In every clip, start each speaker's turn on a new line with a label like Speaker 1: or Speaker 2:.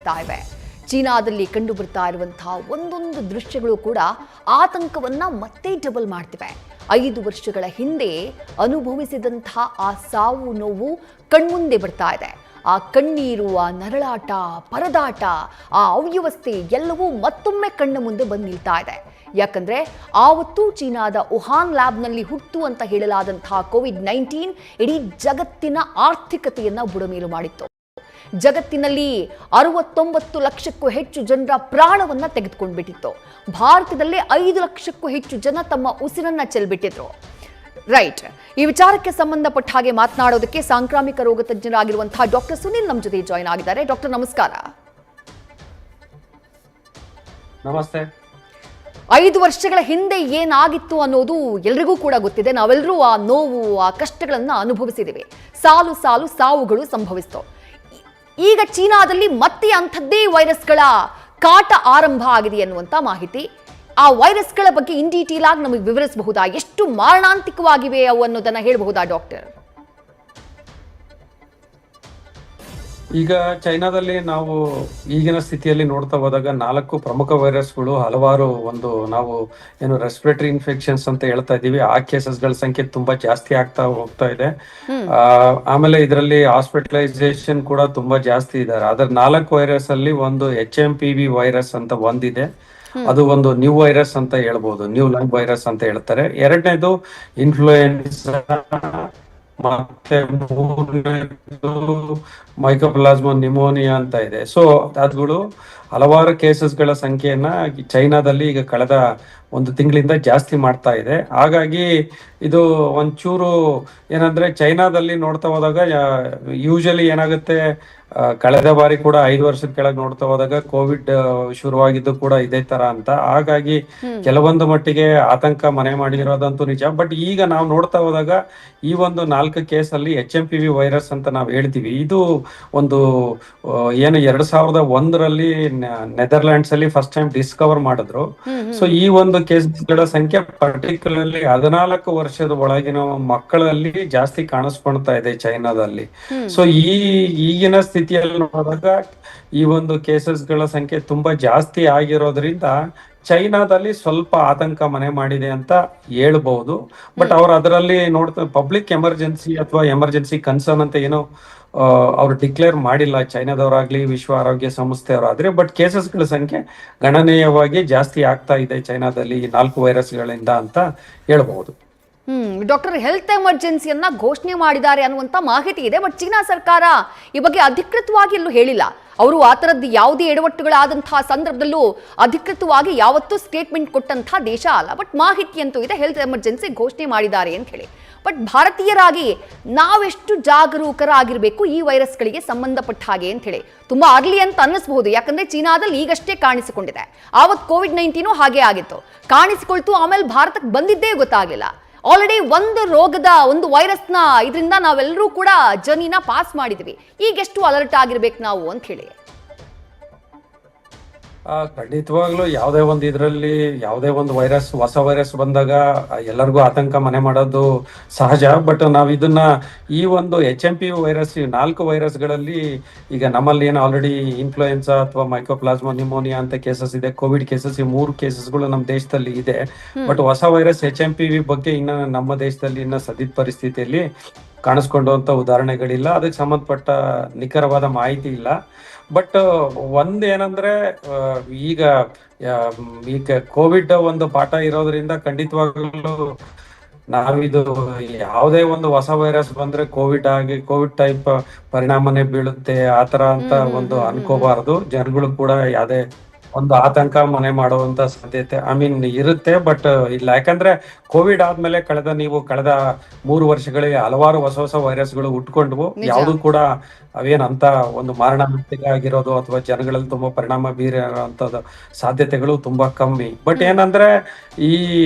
Speaker 1: ಆಗ್ತಾ ಇವೆ. ಚೀನಾದಲ್ಲಿ ಕಂಡು ಬರ್ತಾ ಇರುವಂತಹ ಒಂದೊಂದು ದೃಶ್ಯಗಳು ಕೂಡ ಆತಂಕವನ್ನ ಮತ್ತೆ ಡಬಲ್ ಮಾಡ್ತಿವೆ. 5 ವರ್ಷಗಳ ಹಿಂದೆ ಅನುಭವಿಸಿದಂತಹ ಆ ಸಾವು ನೋವು ಕಣ್ಮುಂದೆ ಬರ್ತಾ ಇದೆ. ಆ ಕಣ್ಣೀರು, ಆ ನರಳಾಟ, ಪರದಾಟ, ಆ ಅವ್ಯವಸ್ಥೆ ಎಲ್ಲವೂ ಮತ್ತೊಮ್ಮೆ ಕಣ್ಣ ಮುಂದೆ ಬಂದು ನಿಲ್ತಾ ಇದೆ. ಯಾಕಂದ್ರೆ ಆವತ್ತು ಚೀನಾದ ವುಹಾನ್ ಲ್ಯಾಬ್ನಲ್ಲಿ ಹುಟ್ಟು ಅಂತ ಹೇಳಲಾದಂತಹ ಕೋವಿಡ್-19 ಇಡೀ ಜಗತ್ತಿನ ಆರ್ಥಿಕತೆಯನ್ನ ಬುಡಮೇಲು ಮಾಡಿತ್ತು. ಜಗತ್ತಿನಲ್ಲಿ 69 ಲಕ್ಷಕ್ಕೂ ಹೆಚ್ಚು ಜನರ ಪ್ರಾಣವನ್ನ ತೆಗೆದುಕೊಂಡ್ಬಿಟ್ಟಿತ್ತು. ಭಾರತದಲ್ಲೇ 5 ಲಕ್ಷಕ್ಕೂ ಹೆಚ್ಚು ಜನ ತಮ್ಮ ಉಸಿರನ್ನ ಚೆಲ್ಬಿಟ್ಟಿದ್ರು. ರೈಟ್, ಈ ವಿಚಾರಕ್ಕೆ ಸಂಬಂಧಪಟ್ಟ ಹಾಗೆ ಮಾತನಾಡೋದಕ್ಕೆ ಸಾಂಕ್ರಾಮಿಕ ರೋಗ ತಜ್ಞರಾಗಿರುವಂತಹ ಡಾಕ್ಟರ್ ಸುನಿಲ್ ನಮ್ಮ ಜೊತೆ ಜಾಯ್ನ್ ಆಗಿದ್ದಾರೆ. ಡಾಕ್ಟರ್ ನಮಸ್ಕಾರ.
Speaker 2: ನಮಸ್ತೆ.
Speaker 1: 5 ವರ್ಷಗಳ ಹಿಂದೆ ಏನಾಗಿತ್ತು ಅನ್ನೋದು ಎಲ್ರಿಗೂ ಕೂಡ ಗೊತ್ತಿದೆ. ನಾವೆಲ್ಲರೂ ಆ ನೋವು, ಆ ಕಷ್ಟಗಳನ್ನ ಅನುಭವಿಸಿದ್ದೀವಿ. ಸಾಲು ಸಾಲು ಸಾವುಗಳು ಸಂಭವಿಸಿತು. ಈಗ ಚೀನಾದಲ್ಲಿ ಮತ್ತೆ ಅಂಥದ್ದೇ ವೈರಸ್ಗಳ ಕಾಟ ಆರಂಭ ಆಗಿದೆ ಅನ್ನುವಂಥ ಮಾಹಿತಿ. ಆ ವೈರಸ್ಗಳ ಬಗ್ಗೆ ಇನ್ ಡೀಟೇಲ್ ಆಗಿ ನಮಗೆ ವಿವರಿಸಬಹುದಾ? ಎಷ್ಟು ಮಾರಣಾಂತಿಕವಾಗಿವೆ ಅವು ಅನ್ನೋದನ್ನ ಹೇಳಬಹುದಾ ಡಾಕ್ಟರ್?
Speaker 2: ಈಗ ಚೈನಾದಲ್ಲಿ ನಾವು ಈಗಿನ ಸ್ಥಿತಿಯಲ್ಲಿ ನೋಡ್ತಾ ಹೋದಾಗ 4 ಪ್ರಮುಖ ವೈರಸ್ಗಳು, ಹಲವಾರು ನಾವು ಏನು ರೆಸ್ಪಿರೇಟರಿ ಇನ್ಫೆಕ್ಷನ್ಸ್ ಅಂತ ಹೇಳ್ತಾ ಇದೀವಿ, ಆ ಕೇಸಸ್ಗಳ ಸಂಖ್ಯೆ ತುಂಬಾ ಜಾಸ್ತಿ ಆಗ್ತಾ ಹೋಗ್ತಾ ಇದೆ. ಆಮೇಲೆ ಇದರಲ್ಲಿ ಹಾಸ್ಪಿಟಲೈಸೇಷನ್ ಕೂಡ ತುಂಬಾ ಜಾಸ್ತಿ ಇದ್ದಾರೆ. ಅದ್ರ 4 ವೈರಸ್ ಅಲ್ಲಿ ಒಂದು HMPV ವೈರಸ್ ಅಂತ ಒಂದಿದೆ. ಅದು ಒಂದು ನ್ಯೂ ವೈರಸ್ ಅಂತ ಹೇಳ್ಬೋದು, ನ್ಯೂ ಲಂಗ್ ವೈರಸ್ ಅಂತ ಹೇಳ್ತಾರೆ. ಎರಡನೇದು ಇನ್ಫ್ಲೂಯೆನ್ಸಾ, ಮತ್ತೆ 3ನೇದು ಮೈಕೋಪ್ಲಾಸ್ಮಾ ನಿಮೋನಿಯಾ ಅಂತ ಇದೆ. ಸೊ ಅದುಗಳು ಹಲವಾರು ಕೇಸಸ್ಗಳ ಸಂಖ್ಯೆಯನ್ನ ಚೈನಾದಲ್ಲಿ ಈಗ ಕಳೆದ 1 ತಿಂಗಳಿಂದ ಜಾಸ್ತಿ ಮಾಡ್ತಾ ಇದೆ. ಹಾಗಾಗಿ ಇದು ಒಂಚೂರು ಏನಂದ್ರೆ ಚೈನಾದಲ್ಲಿ ನೋಡ್ತಾ ಹೋದಾಗ ಯೂಶಲಿ ಏನಾಗುತ್ತೆ, ಕಳೆದ ಬಾರಿ ಕೂಡ 5 ವರ್ಷದ ಕೆಳಗೆ ನೋಡ್ತಾ ಹೋದಾಗ ಕೋವಿಡ್ ಶುರುವಾಗಿದ್ದು ಕೂಡ ಇದೇ ತರ ಅಂತ. ಹಾಗಾಗಿ ಕೆಲವೊಂದು ಮಟ್ಟಿಗೆ ಆತಂಕ ಮನೆ ಮಾಡಿರೋದಂತೂ ನಿಜ. ಬಟ್ ಈಗ ನಾವು ನೋಡ್ತಾ ಹೋದಾಗ ಈ ಒಂದು 4 ಕೇಸಲ್ಲಿ HMPV ವೈರಸ್ ಅಂತ ನಾವು ಹೇಳ್ತೀವಿ. ಇದು ಒಂದು ಏನು 2001ರಲ್ಲಿ ನೆದರ್ಲ್ಯಾಂಡ್ಸ್ ಅಲ್ಲಿ ಫಸ್ಟ್ ಟೈಮ್ ಡಿಸ್ಕವರ್ ಮಾಡಿದ್ರು. ಸೊ ಈ ಒಂದು ಕೇಸ್ಗಳ ಸಂಖ್ಯೆ ಪರ್ಟಿಕ್ಯುಲರ್ಲಿ 14 ವರ್ಷದ ಒಳಗಿನ ಮಕ್ಕಳಲ್ಲಿ ಜಾಸ್ತಿ ಕಾಣಿಸ್ಕೊಳ್ತಾ ಇದೆ ಚೈನಾದಲ್ಲಿ. ಸೊ ಈಗಿನ ಸ್ಥಿತಿಯಲ್ಲಿ ನೋಡಿದಾಗ ಈ ಒಂದು ಕೇಸಸ್ಗಳ ಸಂಖ್ಯೆ ತುಂಬಾ ಜಾಸ್ತಿ ಆಗಿರೋದ್ರಿಂದ ಚೈನಾದಲ್ಲಿ ಸ್ವಲ್ಪ ಆತಂಕ ಮನೆ ಮಾಡಿದೆ ಅಂತ ಹೇಳ್ಬಹುದು. ಬಟ್ ಅವ್ರು ಅದರಲ್ಲಿ ನೋಡ್ತಾ ಪಬ್ಲಿಕ್ ಎಮರ್ಜೆನ್ಸಿ ಅಥವಾ ಎಮರ್ಜೆನ್ಸಿ ಕನ್ಸರ್ನ್ ಅಂತ ಏನೋ ಅವ್ರು ಡಿಕ್ಲೇರ್ ಮಾಡಿಲ್ಲ, ಚೈನಾದವರಾಗ್ಲಿ ವಿಶ್ವ ಆರೋಗ್ಯ ಸಂಸ್ಥೆಯವರಾದ್ರೆ. ಬಟ್ ಕೇಸಸ್ಗಳ ಸಂಖ್ಯೆ ಗಣನೀಯವಾಗಿ ಜಾಸ್ತಿ ಆಗ್ತಾ ಇದೆ ಚೈನಾದಲ್ಲಿ ಈ 4 ವೈರಸ್ಗಳಿಂದ ಅಂತ ಹೇಳ್ಬಹುದು.
Speaker 1: ಡಾಕ್ಟರ್, ಹೆಲ್ತ್ ಎಮರ್ಜೆನ್ಸಿಯನ್ನ ಘೋಷಣೆ ಮಾಡಿದ್ದಾರೆ ಅನ್ನುವಂತ ಮಾಹಿತಿ ಇದೆ. ಬಟ್ ಚೀನಾ ಸರ್ಕಾರ ಈ ಬಗ್ಗೆ ಅಧಿಕೃತವಾಗಿ ಎಲ್ಲೂ ಹೇಳಿಲ್ಲ. ಅವರು ಆ ಥರದ್ದು ಯಾವುದೇ ಎಡವಟ್ಟುಗಳಾದಂತಹ ಸಂದರ್ಭದಲ್ಲೂ ಅಧಿಕೃತವಾಗಿ ಯಾವತ್ತೂ ಸ್ಟೇಟ್ಮೆಂಟ್ ಕೊಟ್ಟಂತಹ ದೇಶ ಅಲ್ಲ. ಬಟ್ ಮಾಹಿತಿ ಅಂತೂ ಇದೆ, ಹೆಲ್ತ್ ಎಮರ್ಜೆನ್ಸಿ ಘೋಷಣೆ ಮಾಡಿದ್ದಾರೆ ಅಂತ ಹೇಳಿ. ಬಟ್ ಭಾರತೀಯರಾಗಿ ನಾವೆಷ್ಟು ಜಾಗರೂಕರಾಗಿರ್ಬೇಕು ಈ ವೈರಸ್ಗಳಿಗೆ ಸಂಬಂಧಪಟ್ಟ ಹಾಗೆ ಅಂತ ಹೇಳಿ ತುಂಬಾ ಅರ್ಲಿ ಅಂತ ಅನ್ನಿಸಬಹುದು. ಯಾಕಂದ್ರೆ ಚೀನಾದಲ್ಲಿ ಈಗಷ್ಟೇ ಕಾಣಿಸಿಕೊಂಡಿದೆ. ಆವತ್ತು ಕೋವಿಡ್-19 ಹಾಗೆ ಆಗಿತ್ತು, ಕಾಣಿಸಿಕೊಳ್ತು, ಆಮೇಲೆ ಭಾರತಕ್ಕೆ ಬಂದಿದ್ದೇ ಗೊತ್ತಾಗಲಿಲ್ಲ. ಆಲ್ರೆಡಿ ಒಂದು ವೈರಸ್ನ ಇದರಿಂದ ನಾವೆಲ್ಲರೂ ಕೂಡ ಜರ್ನಿನ ಪಾಸ್ ಮಾಡಿದ್ವಿ. ಈಗೆಷ್ಟು ಅಲರ್ಟ್ ಆಗಿರ್ಬೇಕು ನಾವು ಅಂತ ಹೇಳಿ.
Speaker 2: ಖಂಡಿತವಾಗ್ಲೂ ಯಾವುದೇ ಒಂದು ಇದರಲ್ಲಿ ಯಾವುದೇ ಒಂದು ಹೊಸ ವೈರಸ್ ಬಂದಾಗ ಎಲ್ಲರಿಗೂ ಆತಂಕ ಮನೆ ಮಾಡೋದು ಸಹಜ. ಬಟ್ ನಾವು ಇದನ್ನ ಈ ಒಂದು HMPV ವೈರಸ್ 4 ವೈರಸ್ಗಳಲ್ಲಿ ಈಗ ನಮ್ಮಲ್ಲಿ ಏನು ಆಲ್ರೆಡಿ ಇನ್ಫ್ಲೂಯೆನ್ಸಾ ಅಥವಾ ಮೈಕೋಪ್ಲಾಸ್ಮಾ ನಿಮೋನಿಯಾ ಅಂತ ಕೇಸಸ್ ಇದೆ, ಕೋವಿಡ್ ಕೇಸಸ್, ಈ 3 ಕೇಸಸ್ಗಳು ನಮ್ಮ ದೇಶದಲ್ಲಿ ಇದೆ. ಬಟ್ ಹೊಸ ವೈರಸ್ HMPV ಬಗ್ಗೆ ಇನ್ನ ನಮ್ಮ ದೇಶದಲ್ಲಿ ಇನ್ನ ಸದ್ಯದ ಪರಿಸ್ಥಿತಿಯಲ್ಲಿ ಕಾಣಿಸ್ಕೊಂಡಂತ ಉದಾಹರಣೆಗಳಿಲ್ಲ, ಅದಕ್ಕೆ ಸಂಬಂಧಪಟ್ಟ ನಿಖರವಾದ ಮಾಹಿತಿ ಇಲ್ಲ. ಬಟ್ ಒಂದೇನಂದ್ರೆ ಈಗ ಕೋವಿಡ್ ಒಂದು ಪಾಠ ಇರೋದ್ರಿಂದ ಖಂಡಿತವಾಗ್ಲೂ ನಾವಿದು ಯಾವುದೇ ಒಂದು ಹೊಸ ವೈರಸ್ ಬಂದ್ರೆ ಕೋವಿಡ್ ಟೈಪ್ ಪರಿಣಾಮನೇ ಬೀಳುತ್ತೆ ಆತರ ಅಂತ ಒಂದು ಅನ್ಕೋಬಾರದು. ಜನಗಳು ಕೂಡ ಯಾವುದೇ ಒಂದು ಆತಂಕ ಮನೆ ಮಾಡುವಂತ ಸಾಧ್ಯತೆ ಇರುತ್ತೆ. ಬಟ್ ಇಲ್ಲ, ಯಾಕಂದ್ರೆ ಕೋವಿಡ್ ಆದ್ಮೇಲೆ ಕಳೆದ 3 ವರ್ಷಗಳಿಗೆ ಹಲವಾರು ಹೊಸ ವೈರಸ್ಗಳು ಹುಟ್ಕೊಂಡ್ವು. ಯಾವುದು ಕೂಡ ಅವೇನಂತ ಒಂದು ಮಾರಣಾಂತಿಕ ಆಗಿರೋದು ಅಥವಾ ಜನಗಳಲ್ಲಿ ತುಂಬಾ ಪರಿಣಾಮ ಬೀರೋಂಥದ್ದು ಸಾಧ್ಯತೆಗಳು ತುಂಬಾ ಕಮ್ಮಿ. ಬಟ್ ಏನಂದ್ರೆ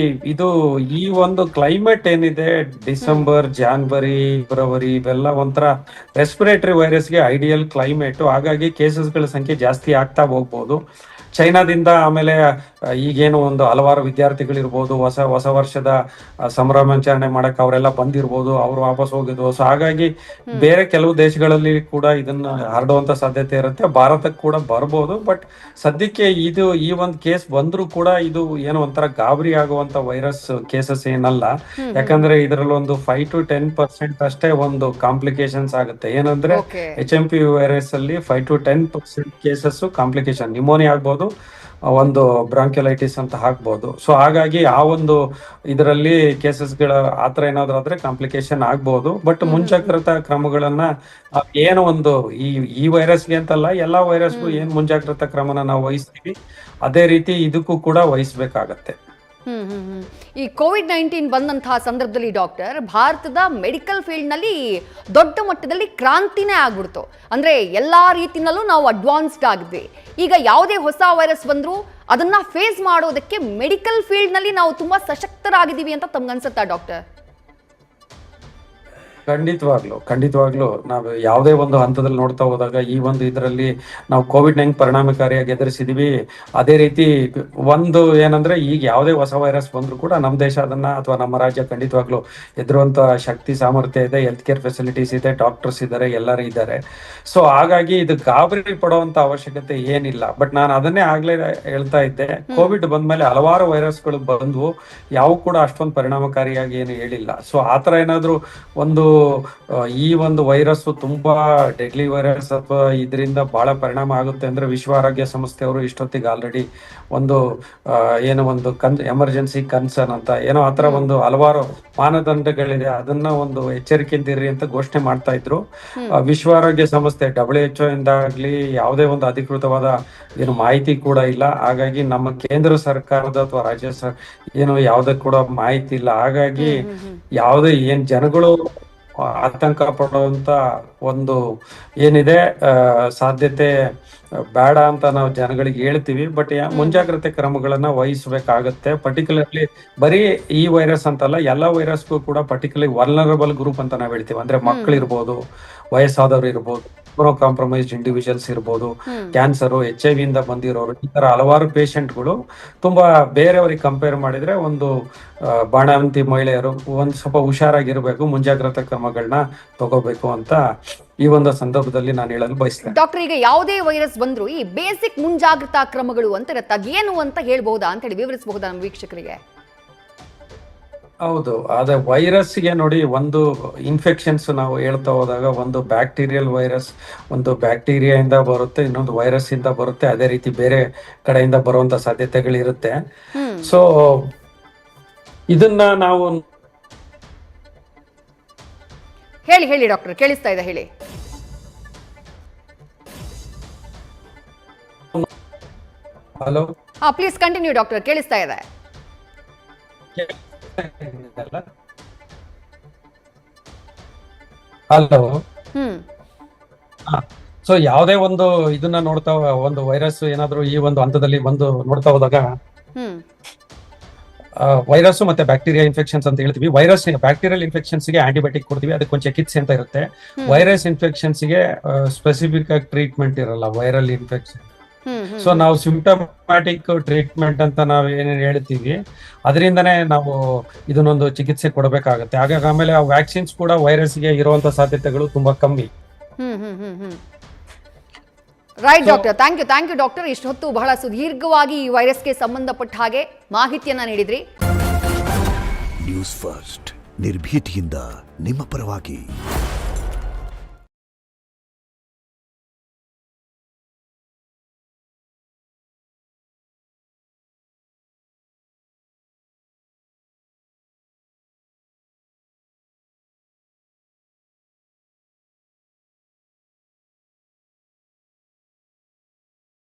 Speaker 2: ಈ ಒಂದು ಕ್ಲೈಮೇಟ್ ಏನಿದೆ, ಡಿಸೆಂಬರ್, ಜಾನ್ವರಿ, ಫೆಬ್ರವರಿ ಇವೆಲ್ಲ ಒಂಥರ ರೆಸ್ಪಿರೇಟರಿ ವೈರಸ್ಗೆ ಐಡಿಯಲ್ ಕ್ಲೈಮೇಟ್. ಹಾಗಾಗಿ ಕೇಸಸ್ಗಳ ಸಂಖ್ಯೆ ಜಾಸ್ತಿ ಆಗ್ತಾ ಹೋಗ್ಬೋದು. ಚೈನಾದಿಂದ ಆಮೇಲೆ ಈಗೇನು ಒಂದು ಹಲವಾರು ವಿದ್ಯಾರ್ಥಿಗಳಿರ್ಬೋದು, ಹೊಸ ವರ್ಷದ ಸಂಭ್ರಮಾಚರಣೆ ಮಾಡಕ್ ಅವರೆಲ್ಲ ಬಂದಿರ್ಬೋದು, ಅವ್ರು ವಾಪಸ್ ಹೋಗಿದ್ರು. ಸೊ ಹಾಗಾಗಿ ಬೇರೆ ಕೆಲವು ದೇಶಗಳಲ್ಲಿ ಕೂಡ ಇದನ್ನ ಹರಡುವಂತ ಸಾಧ್ಯತೆ ಇರುತ್ತೆ, ಭಾರತಕ್ಕೆ ಕೂಡ ಬರ್ಬೋದು. ಬಟ್ ಸದ್ಯಕ್ಕೆ ಈ ಒಂದು ಕೇಸ್ ಬಂದ್ರೂ ಕೂಡ ಇದು ಏನೋ ಒಂಥರ ಗಾಬರಿ ಆಗುವಂತ ವೈರಸ್ ಕೇಸಸ್ ಏನಲ್ಲ. ಯಾಕಂದ್ರೆ ಇದರಲ್ಲಿ ಒಂದು 5 to 10% ಅಷ್ಟೇ ಒಂದು ಕಾಂಪ್ಲಿಕೇಶನ್ಸ್ ಆಗುತ್ತೆ. ಏನಂದ್ರೆ HMP ವೈರಸ್ ಅಲ್ಲಿ 5 to 10% ಕೇಸಸ್ ಕಾಂಪ್ಲಿಕೇಶನ್, ನಿಮೋನಿಯಾ ಆಗ್ಬೋದು, ಒಂದು ಬ್ರಾಂಕ್ಯುಲೈಟಿಸ್ ಅಂತ ಹಾಕ್ಬೋದು. ಸೊ ಹಾಗಾಗಿ ಆ ಒಂದು ಇದರಲ್ಲಿ ಕೇಸಸ್ಗಳ ಆತರ ಏನಾದ್ರು ಆದ್ರೆ ಕಾಂಪ್ಲಿಕೇಶನ್ ಆಗ್ಬೋದು. ಬಟ್ ಮುಂಜಾಗ್ರತಾ ಕ್ರಮಗಳನ್ನ ಏನೋ ಒಂದು ಈ ವೈರಸ್ಗೆ ಅಂತಲ್ಲ, ಎಲ್ಲಾ ವೈರಸ್ಗೂ ಏನ್ ಮುಂಜಾಗ್ರತಾ ಕ್ರಮನ ನಾವು ವಹಿಸ್ತೀವಿ ಅದೇ ರೀತಿ ಇದಕ್ಕೂ ಕೂಡ ವಹಿಸ್ಬೇಕಾಗತ್ತೆ.
Speaker 1: ಈ COVID-19 ಬಂದಂತಹ ಸಂದರ್ಭದಲ್ಲಿ ಡಾಕ್ಟರ್, ಭಾರತದ ಮೆಡಿಕಲ್ ಫೀಲ್ಡ್ನಲ್ಲಿ ದೊಡ್ಡ ಮಟ್ಟದಲ್ಲಿ ಕ್ರಾಂತಿನೇ ಆಗ್ಬಿಡ್ತು. ಅಂದ್ರೆ ಎಲ್ಲಾ ರೀತಿನಲ್ಲೂ ನಾವು ಅಡ್ವಾನ್ಸ್ಡ್ ಆಗಿದ್ವಿ. ಈಗ ಯಾವುದೇ ಹೊಸ ವೈರಸ್ ಬಂದರೂ ಅದನ್ನ ಫೇಸ್ ಮಾಡೋದಕ್ಕೆ ಮೆಡಿಕಲ್ ಫೀಲ್ಡ್ನಲ್ಲಿ ನಾವು ತುಂಬಾ ಸಶಕ್ತರಾಗಿದ್ದೀವಿ ಅಂತ ತಮ್ಗನ್ಸುತ್ತಾ ಡಾಕ್ಟರ್?
Speaker 2: ಖಂಡಿತವಾಗ್ಲು ನಾವು ಯಾವುದೇ ಒಂದು ಹಂತದಲ್ಲಿ ನೋಡ್ತಾ ಹೋದಾಗ ಈ ಒಂದು ಇದರಲ್ಲಿ ನಾವು COVID-19 ಪರಿಣಾಮಕಾರಿಯಾಗಿ ಎದುರಿಸಿದೀವಿ. ಅದೇ ರೀತಿ ಒಂದು ಏನಂದ್ರೆ ಈಗ ಯಾವುದೇ ಹೊಸ ವೈರಸ್ ಬಂದ್ರು ಕೂಡ ನಮ್ಮ ದೇಶ ಅದನ್ನ ಅಥವಾ ನಮ್ಮ ರಾಜ್ಯ ಖಂಡಿತವಾಗ್ಲು ಎದುರುವಂತ ಶಕ್ತಿ ಸಾಮರ್ಥ್ಯ ಇದೆ, ಹೆಲ್ತ್ ಕೇರ್ ಫೆಸಿಲಿಟೀಸ್ ಇದೆ, ಡಾಕ್ಟರ್ಸ್ ಇದ್ದಾರೆ, ಎಲ್ಲರೂ ಇದ್ದಾರೆ. ಸೊ ಹಾಗಾಗಿ ಇದು ಗಾಬರಿ ಪಡುವಂತ ಅವಶ್ಯಕತೆ ಏನಿಲ್ಲ. ಬಟ್ ನಾನು ಅದನ್ನೇ ಆಗ್ಲೇ ಹೇಳ್ತಾ ಇದ್ದೆ, ಕೋವಿಡ್ ಬಂದ್ಮೇಲೆ ಹಲವಾರು ವೈರಸ್ಗಳು ಬಂದ್ವು, ಯಾವ ಕೂಡ ಅಷ್ಟೊಂದು ಪರಿಣಾಮಕಾರಿಯಾಗಿ ಏನು ಹೇಳಿಲ್ಲ. ಸೊ ಆತರ ಏನಾದ್ರು ಈ ಒಂದು ವೈರಸ್ ತುಂಬಾ ಡೆಡ್ಲಿ ವೈರಸ್ ಅಥವಾ ಇದರಿಂದ ಬಹಳ ಪರಿಣಾಮ ಆಗುತ್ತೆ ಅಂದ್ರೆ ವಿಶ್ವ ಆರೋಗ್ಯ ಸಂಸ್ಥೆ ಅವರು ಇಷ್ಟೊತ್ತಿಗೆ ಆಲ್ರೆಡಿ ಒಂದು ಎಮರ್ಜೆನ್ಸಿ ಕನ್ಸರ್ನ್ ಅಂತ ಏನೋ ಆತರ ಒಂದು ಹಲವಾರು ಮಾನದಂಡಗಳಿದೆ, ಅದನ್ನ ಒಂದು ಎಚ್ಚರಿಕೆಯಿಂದ ಇರ್ರಿ ಅಂತ ಘೋಷಣೆ ಮಾಡ್ತಾ ಇದ್ರು. ವಿಶ್ವ ಆರೋಗ್ಯ ಸಂಸ್ಥೆ WHO ಇಂದ ಆಗ್ಲಿ ಯಾವುದೇ ಒಂದು ಅಧಿಕೃತವಾದ ಮಾಹಿತಿ ಕೂಡ ಇಲ್ಲ. ಹಾಗಾಗಿ ನಮ್ಮ ಕೇಂದ್ರ ಸರ್ಕಾರದ ಅಥವಾ ರಾಜ್ಯ ಯಾವುದೇ ಕೂಡ ಮಾಹಿತಿ ಇಲ್ಲ. ಹಾಗಾಗಿ ಯಾವುದೇ ಜನಗಳು ಆತಂಕ ಪಡುವಂತ ಒಂದು ಏನಿದೆ ಸಾಧ್ಯತೆ ಬೇಡ ಅಂತ ನಾವು ಜನಗಳಿಗೆ ಹೇಳ್ತೀವಿ. ಬಟ್ ಮುಂಜಾಗ್ರತೆ ಕ್ರಮಗಳನ್ನ ವಹಿಸಬೇಕಾಗತ್ತೆ. ಪರ್ಟಿಕ್ಯುಲರ್ಲಿ ಬರೀ ಈ ವೈರಸ್ ಅಂತಲ್ಲ, ಎಲ್ಲಾ ವೈರಸ್ಗೂ ಕೂಡ ಪರ್ಟಿಕ್ಯುಲರ್ಲಿ ವಲ್ನರಬಲ್ ಗ್ರೂಪ್ ಅಂತ ನಾವ್ ಹೇಳ್ತೀವಿ. ಅಂದ್ರೆ ಮಕ್ಕಳಿರ್ಬೋದು, ವಯಸ್ಸಾದವ್ರು ಇರ್ಬೋದು, ಕಾಂಪ್ರಮೈಸ್ಡ್ ಇಂಡಿವಿಜುವಲ್ಸ್ ಇರ್ಬೋದು, ಕ್ಯಾನ್ಸರ್, HIV ಇಂದ ಬಂದಿರೋರು, ಈ ತರ ಹಲವಾರು ಪೇಷಂಟ್ಗಳು ತುಂಬಾ ಬೇರೆಯವ್ರಿಗೆ ಕಂಪೇರ್ ಮಾಡಿದ್ರೆ ಒಂದು ಬಾಣಂತಿ ಮಹಿಳೆಯರು ಒಂದ್ ಸ್ವಲ್ಪ ಹುಷಾರಾಗಿರ್ಬೇಕು, ಮುಂಜಾಗ್ರತಾ ಕ್ರಮಗಳನ್ನ ತಗೋಬೇಕು ಅಂತ ಈ ಒಂದು ಸಂದರ್ಭದಲ್ಲಿ ನಾನು ಹೇಳಲು ಬಯಸ್ತೇನೆ.
Speaker 1: ಡಾಕ್ಟರ್, ಈಗ ಯಾವುದೇ ವೈರಸ್ ಬಂದ್ರು ಈ ಬೇಸಿಕ್ ಮುಂಜಾಗ್ರತಾ ಕ್ರಮಗಳು ಅಂತ ಇರುತ್ತೆ, ಅದೇನು ಅಂತ ಹೇಳ್ಬಹುದಾ ಅಂತ ಹೇಳಿ ವಿವರಿಸಬಹುದಾ ನಮ್ಮ ವೀಕ್ಷಕರಿಗೆ?
Speaker 2: ಹೌದು, ಅದೇ ವೈರಸ್ಗೆ ನೋಡಿ, ಒಂದು ಇನ್ಫೆಕ್ಷನ್ಸ್ ನಾವು ಹೇಳ್ತಾ ಹೋದಾಗ ಒಂದು ಬ್ಯಾಕ್ಟೀರಿಯಲ್ ವೈರಸ್, ಒಂದು ಬ್ಯಾಕ್ಟೀರಿಯಾದಿಂದ ಬರುತ್ತೆ, ಇನ್ನೊಂದು ವೈರಸ್ ಇಂದ ಬರುತ್ತೆ, ಅದೇ ರೀತಿ ಬೇರೆ ಕಡೆಯಿಂದ ಬರುವಂತ ಸಾಧ್ಯತೆಗಳಿರುತ್ತೆ. ಸೊ ಇದನ್ನ ನಾವು
Speaker 1: ಹೇಳಿ ಡಾಕ್ಟರ್, ಕೇಳಿಸ್ತಾ ಇದೆ, ಹೇಳಿ.
Speaker 2: ಹಲೋ,
Speaker 1: ಪ್ಲೀಸ್ ಕಂಟಿನ್ಯೂ ಡಾಕ್ಟರ್, ಕೇಳಿಸ್ತಾ ಇದೆ.
Speaker 2: ಹಲೋ. ಸೊ ಯಾವುದೇ ಒಂದು ಇದನ್ನ ನೋಡ್ತಾ, ಒಂದು ವೈರಸ್ ಏನಾದ್ರು ಈ ಒಂದು ಹಂತದಲ್ಲಿ ಬಂದು ನೋಡ್ತಾ ಹೋದಾಗ ವೈರಸ್ ಮತ್ತೆ ಬ್ಯಾಕ್ಟೀರಿಯಾ ಇನ್ಫೆಕ್ಷನ್ಸ್ ಅಂತ ಹೇಳ್ತೀವಿ. ವೈರಸ್ ಬ್ಯಾಕ್ಟೀರಿಯಲ್ ಇನ್ಫೆಕ್ಷನ್ಸ್ ಗೆ ಆಂಟಿಬಯೋಟಿಕ್ ಕೊಡ್ತೀವಿ, ಅದಕ್ಕೊಂದು ಚಿಕಿತ್ಸೆ ಅಂತ ಇರುತ್ತೆ. ವೈರಸ್ ಇನ್ಫೆಕ್ಷನ್ಸ್ ಗೆ ಸ್ಪೆಸಿಫಿಕ್ ಆಗಿ ಟ್ರೀಟ್ಮೆಂಟ್ ಇರಲ್ಲ, ವೈರಲ್ ಇನ್ಫೆಕ್ಷನ್. ಸೊ ನಾವು ಸಿಂಪ್ಟಮ್ಯಾಟಿಕ್ ಟ್ರೀಟ್ಮೆಂಟ್ ಅಂತ ನಾವ್ ಏನೇನು ಹೇಳ್ತೀವಿ, ಅದರಿಂದನೇ ನಾವು ಇದನ್ನೊಂದು ಚಿಕಿತ್ಸೆ ಕೊಡಬೇಕಾಗತ್ತೆ. ಹಾಗಾಗಿ ಆಮೇಲೆ ವ್ಯಾಕ್ಸಿನ್ಸ್ ಕೂಡ ವೈರಸ್ಗೆ ಇರುವಂತ ಸಾಧ್ಯತೆಗಳು ತುಂಬಾ ಕಮ್ಮಿ.
Speaker 1: Right doctor, thank you doctor. ಇಷ್ಟು ಹೊತ್ತು ಬಹಳ ಸುದೀರ್ಘವಾಗಿ ಈ ವೈರಸ್ಗೆ ಸಂಬಂಧಪಟ್ಟ ಹಾಗೆ ಮಾಹಿತಿಯನ್ನ ನೀಡಿದ್ರಿ.
Speaker 3: ನ್ಯೂಸ್ ಫಸ್ಟ್, ನಿರ್ಭೀತಿಯಿಂದ ನಿಮ್ಮ ಪರವಾಗಿ.